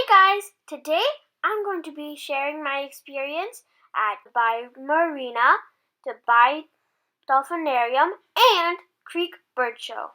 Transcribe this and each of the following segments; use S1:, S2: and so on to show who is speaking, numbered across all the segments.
S1: guys, today I'm going to be sharing my experience at Dubai Marina, Dubai Dolphinarium, and Creek Bird Show.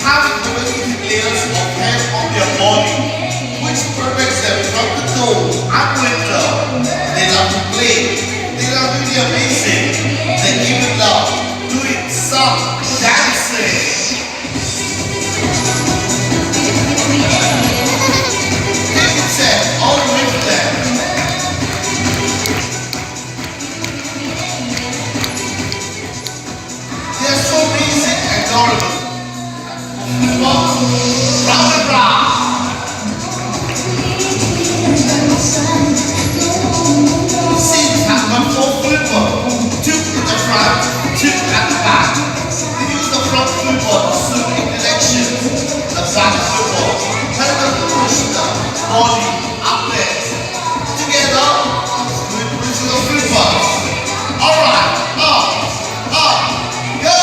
S2: Having developed layers of hair on their body, which protects them from the cold and winter. They love to play. They love to be amazing. They even love doing some dancing. David said, all the way to them. They are so amazing and adorable. Round and round. Seats have got 4 flippers, 2 in the front, 2 at the back. They use the front flipper to swim in directions. The back flipper help them to push the body up there. Together, we push the flippers. Alright, up, go!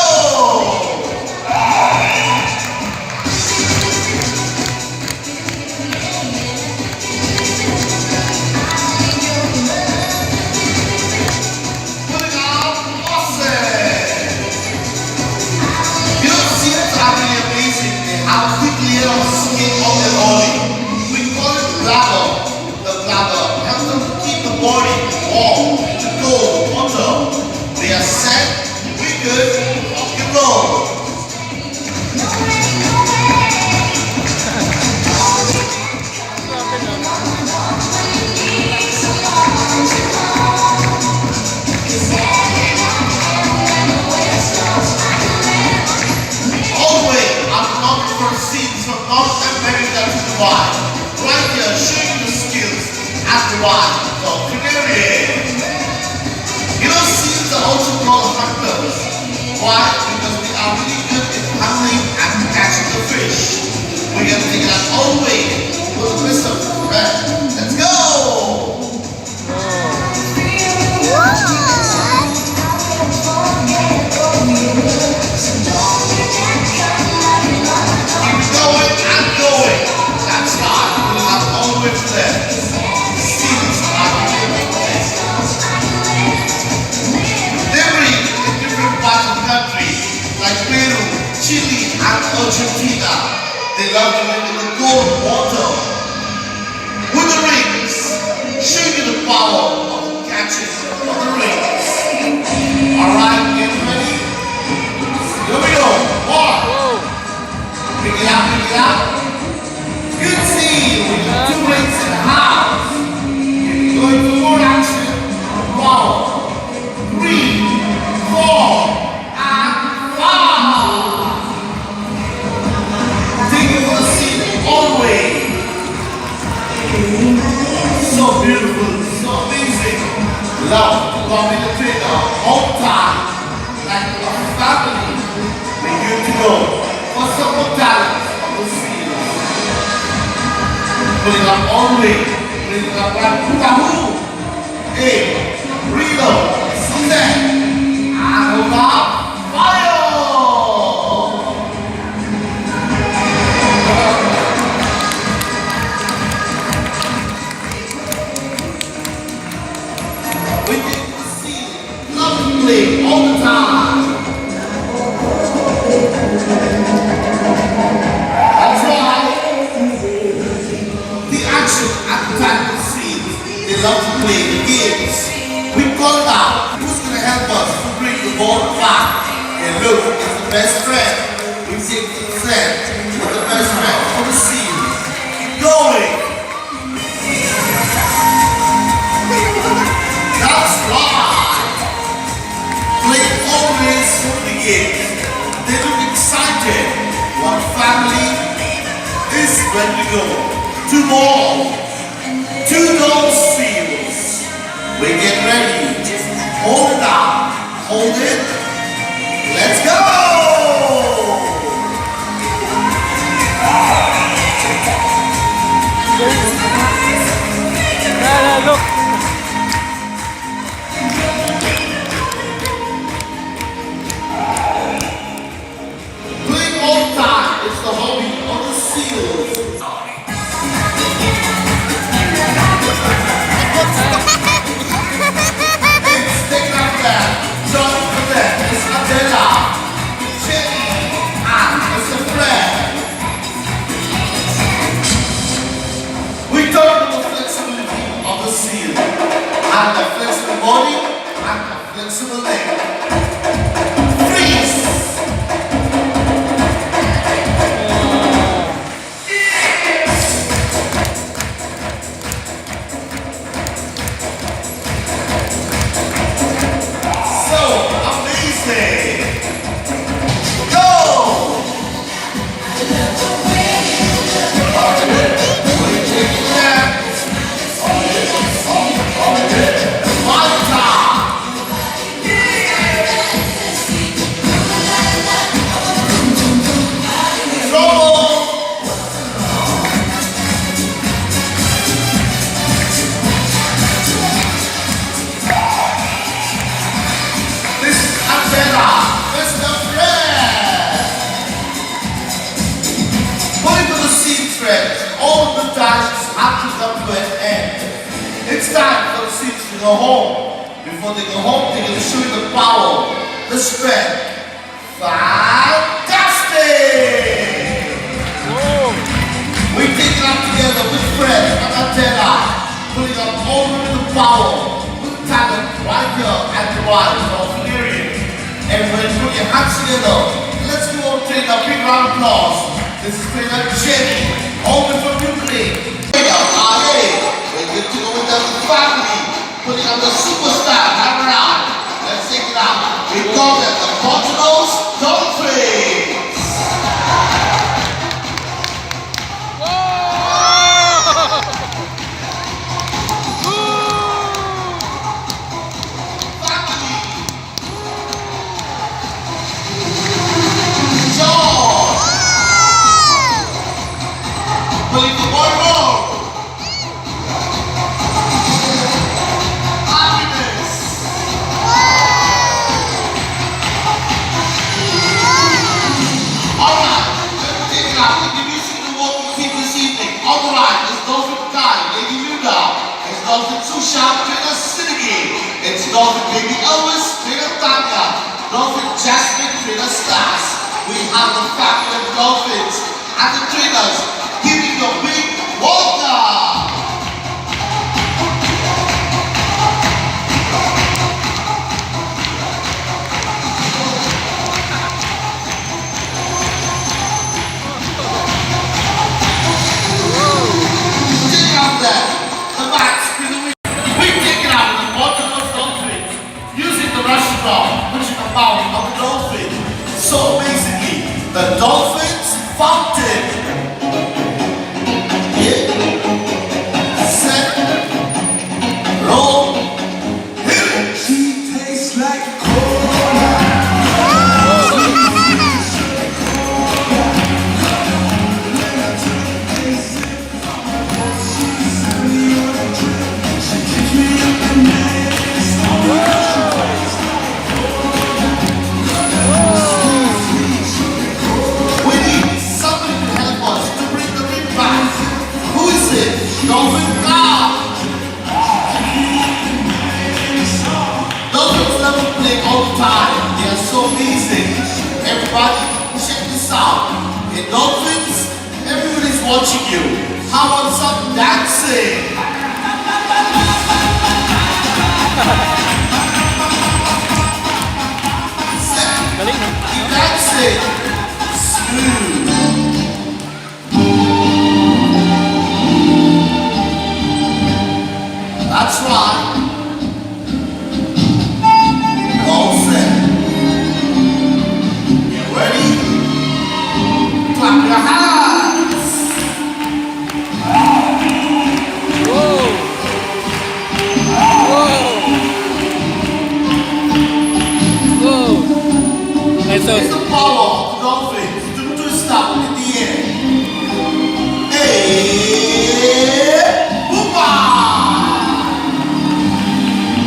S2: Skin on their body. We call it bladder. The bladder helps them to keep the body warm in the cold water. They are set, we good, rock and roll. All the way, I'm coming for scenes from North America to Dubai. Right here, showing the skills at Dubai Dolphinarium. You know, seals are also called hunters. Why? Because they are really good at hunting and catching the fish. We're going to take that all the way with a twist of red. Let's go! Chile and Argentina, they love to live in the cold water. With the rings, show you the power of catching of the rings. Alright, get ready? only. Bring up like Tahu. Hey, Rito, Sunday, Anaya, fire! We get to see lovely all the time. That's why the action at the time of the scene, they love to play the games. We call it out. Who's going to help us to bring the ball back? And look, it's the best friend. We take the friend. It's the best friend for the scene. Keep going. That's right. Play always for the game. They look excited. One family is ready to go. 2 more. 2 those fields. We get ready. Hold it out. Hold it. Let's go.
S3: Look.
S2: Playing all the time is the hobby of the seals. It's taking up that. John for that. It's Adela. Jenny. And Mr. Fred. We talk about the flexibility of the seal. And the flexible body and the flexible leg. Freeze! So amazing! Go! It's time for the seats to go home. Before they go home, they're going to show you the power, the strength. Fantastic!
S3: Whoa.
S2: We take it up together with Fred and Anaya, putting up all of the power, with talent right here at Dubai Dolphinarium. And when you put your hands together, let's give our trainer a big round of applause. This is trainer Jenny, all the way from Ukraine. Anaya. We're good to go with the family, putting on the superstar camera. Let's take it out. We call them the Portugal's Dolphins. Family. George. Putting the ball roll. It's Dolphin Baby Elvis, trainer Tanya, Dolphin Jasmine, trainer Stas. We have the family of dolphins and the trainers giving you a big welcome. Take out that. The bats. We take it out with the bottom of dolphins using the rush draw, which is the mouth of the dolphin. So basically, the dolphin's fountain. Hit, set, roll, hit it. She tastes like cola. everybody, check this out. In dolphins, everybody's watching you. How about some dancing? Dancing. Smooth. That's right. All set. You ready? Clap your hands.
S3: Whoa! And so
S2: It's the power of the dolphins to twist up in the air. Hey! Hoopa!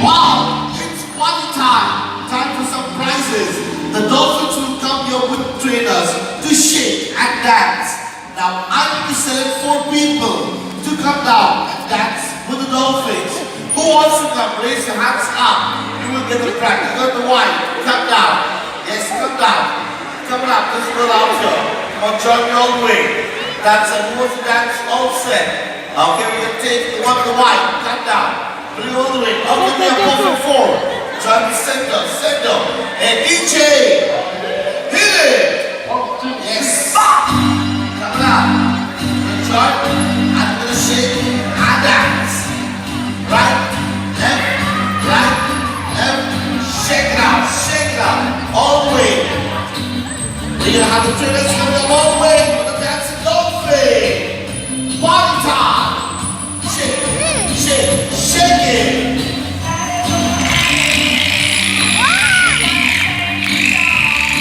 S2: Wow! It's party time. Time for some prizes. The dolphins will come here with trainers to shake and dance. Now I need to select 4 people to come down and dance with the dolphins. Who wants to come? Raise your hands up. You will get the prize. You got the wine. Come down. Yes, come down. Come on up. Let's go out here. Come on, join me all the way. That's a move to dance all set. Okay, we can take the one with the white. Come down. Bring it all the way. I'll give me a perfect 4. Join me center, center. And DJ. Hit it. Yes. Come on out. Enjoy. I'm going to shake and dance. Right, left, right, left. Shake it out, shake it out. All the way. We're going to have the trainers coming up all the way for the dancing dolphin. Party time. Shake, shake, shake it.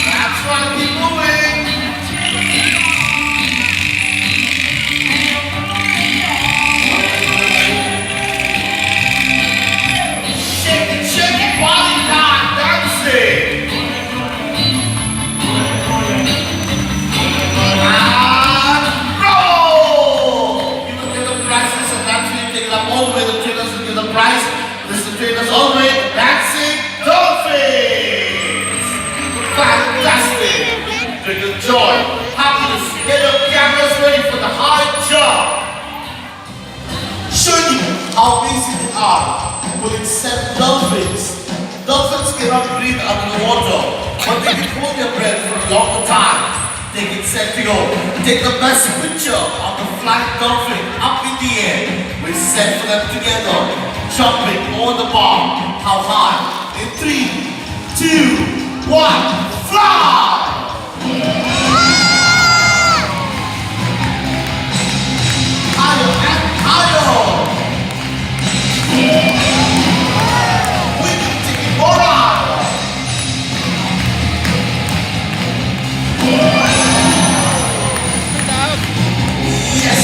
S2: That's right, keep moving. Shake it, party time, dancing. Trainers all the way, dancing dolphins! Fantastic! Bring the joy, happiness, get your cameras ready for the high jump! Show you how amazing they are. Will accept dolphins. Dolphins cannot breathe under the water, but they can hold their breath for a longer time. They can set to go. Take the best picture of the flying dolphin up in the air. We set for them together. Jumping over the bar. How high? In 3, 2, 1, fly! Higher and higher! We can take it more higher! Yes!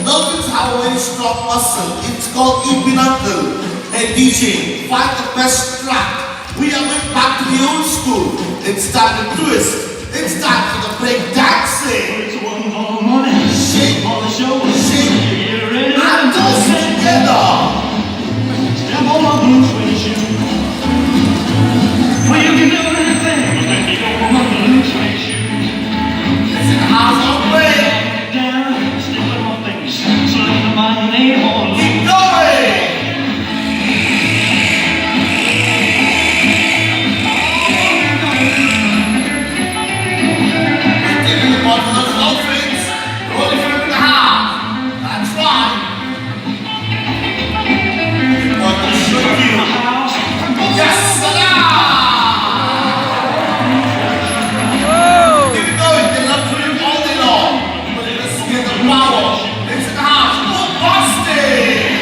S2: Dolphins have a very strong muscle. It's called ipinuncle. Hey DJ, find the best track. We are going back to the old school. It's time to twist. It's time for the break dancing. Shake, shake, and twist together.
S4: Step on my blue suede shoe. Well, you can do anything, but you go on my blue suede shoes.
S2: It's in the house all the way.
S4: Down, step on my face, slip my name on.
S2: Keep going. We're taking the ball for those dolphins. Rolling from the half. That's right. We're going to show you. Yes, salam. Keep it going. They love to do all day long. But they just get the power. It's in the house. Busted.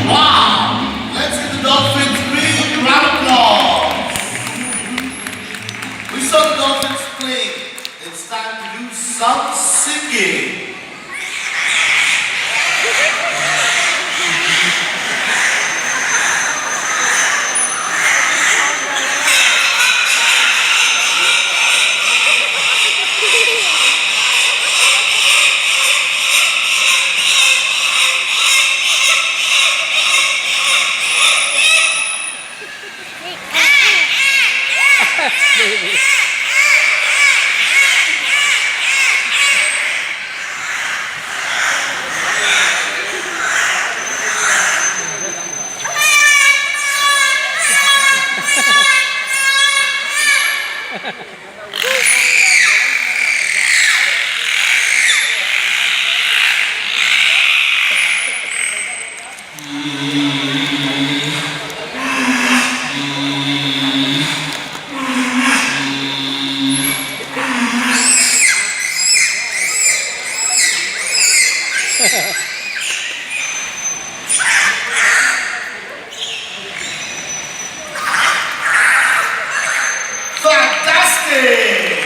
S2: Wow. Let's get the dolphins big round of applause. We saw the dolphins playing. It's time to do some singing. Fantastic!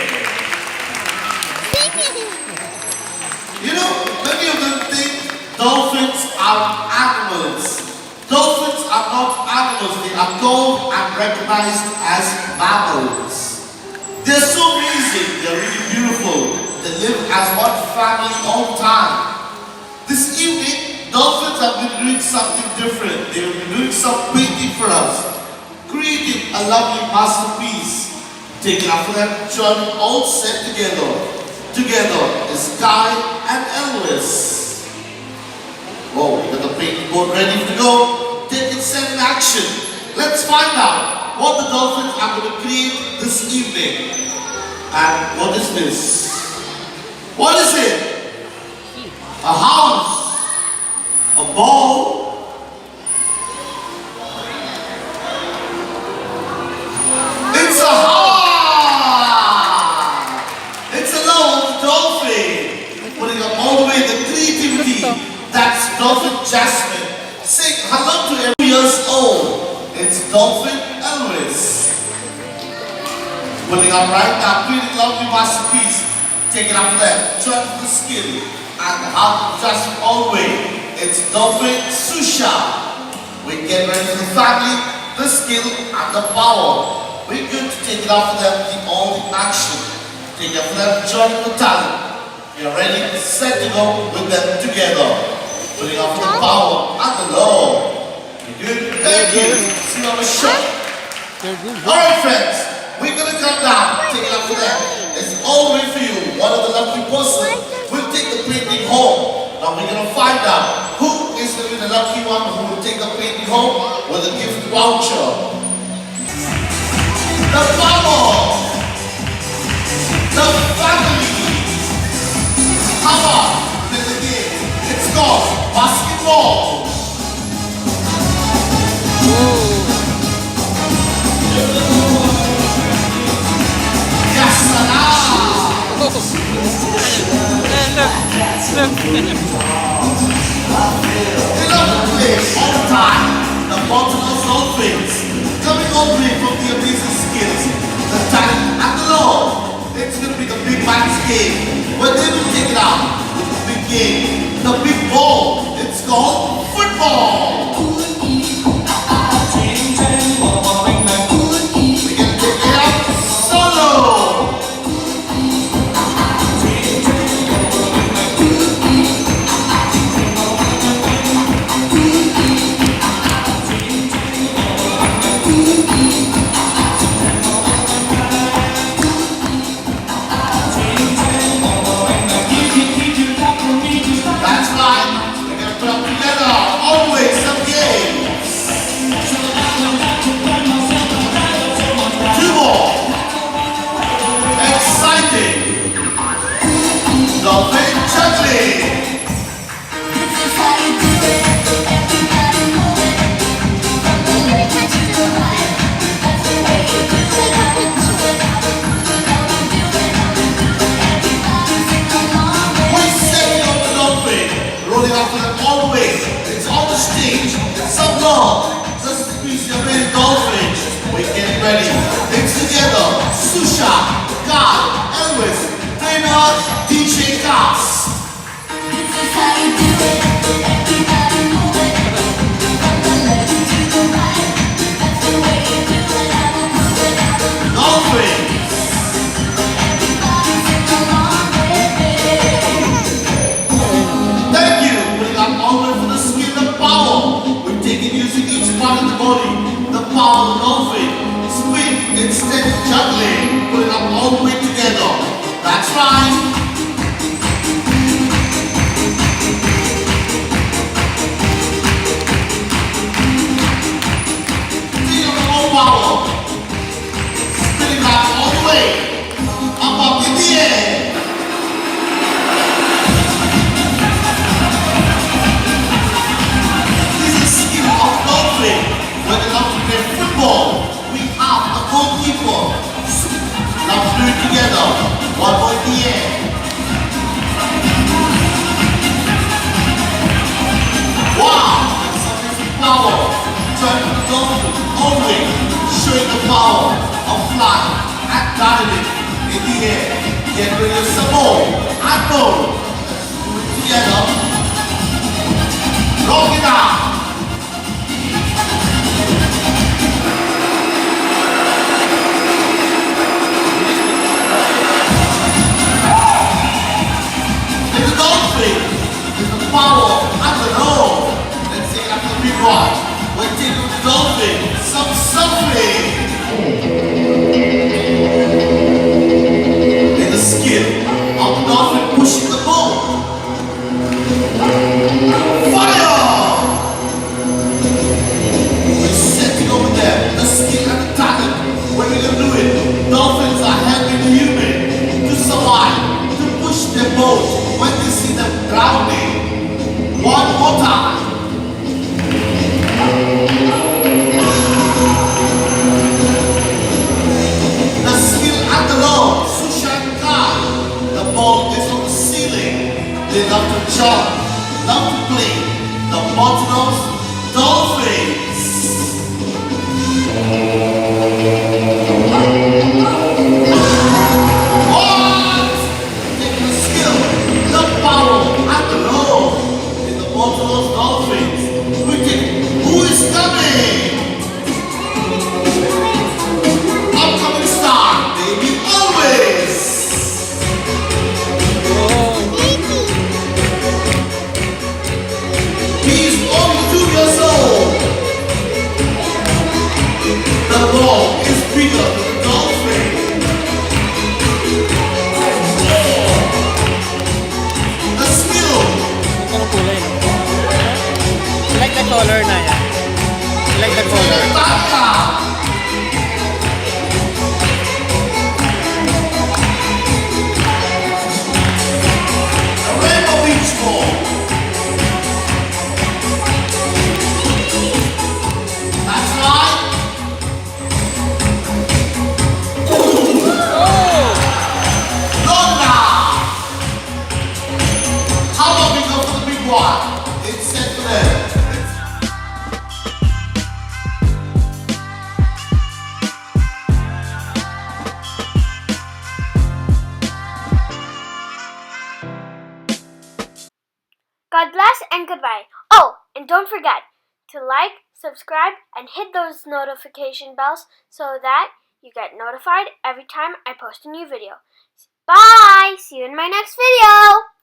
S2: You know, many of them think dolphins are animals. Dolphins are not animals. They are called and recognized as mammals. They're so amazing. They're really beautiful. They live as one family all the time. This evening, dolphins have been doing something different. They will be doing some painting for us, creating a lovely masterpiece. Taking after them, joining all set together. Together is Guy and Elvis. Whoa, we got the painting board ready to go. Take it set in action. Let's find out what the dolphins are going to create this evening. And what is this? What is it? A house? A ball? It's a heart! It's a love dolphin. Putting up all the way the creativity. That's Dolphin Jasmine. Say hello to every years old. It's Dolphin Elvis. Putting up right now, creating lovely masterpiece. Take it after that. Try to the skill. And the heart of Jasmine all the way. It's Dolphin Susha. We get ready for the family, the skill, and the power. We're good to take it after them, all the action. Take it after them, join the talent. You're ready, set to go with them together. Putting off the power and the love. You're good? Thank you. See you on the show. Alright friends, we're going to come down, take it after them. It's all the way for you. One of the lucky person will take the painting home. Now we're going to find out who is going to be the lucky one who will take the painting home with a gift voucher. The power, the family. How about the game? It's called basketball. Yes, they love to play all the time. The Baltimore Dolphins coming all the way from the amazing skills, the talent and the love. It's going to be the big man's game, where they will take it out with the big game, the big ball. It's called football. We're going to take it out solo. That's right. We're going to put them together. Always some games. Two more. Exciting. Dolphin juggling. We're setting up the dolphin. Rolling after them all the way. It's on the stage. It's some love. Just a piece of many dolphins. We're getting ready. It's together. Susha, God, Elvis, Trainer, DJ Cass. Dolphins. Thank you. Putting up all the way for the skill and power. We're taking using each part of the body. The power of the dolphin. Spin, it's steady juggling. way. Up in the air. This is the skill of dolphin. When they love to play football, we have a goalkeeper. Now do it together. One more in the air. Wow! That's amazing power. Turn the dolphin only, showing the power of flying and diving in the air. Get ready for some more. And more. Let's do it together. Rock it out. And the dolphin is the power and the roar. Let's take it after the big one. We're taking the dolphin some surfing. And the skill of the dolphin pushing the boat. Fire! We're setting over there the skill and the talent. When we're gonna do it, dolphins are helping the human to survive, to push their boat when they see them drowning. One more time. The skill and the law, Susha and Kai. The ball is on the ceiling. They love to jump, love to play. The bottlenose dolphins. What? Take the skill, the power, and the law in the bottlenose dolphins. We take who is coming? Upcoming star, baby, always. He's only 2 years old. The ball is bigger than the dolphin. The skill.
S3: Ang kulay, no? I like the color na yan. I like the color.
S2: Anaya. The rainbow beach ball. That's right. Lona. How about we go for the big one? It's set to them.
S1: God bless and goodbye. Oh, and don't forget to like, subscribe, and hit those notification bells so that you get notified every time I post a new video. Bye! See you in my next video!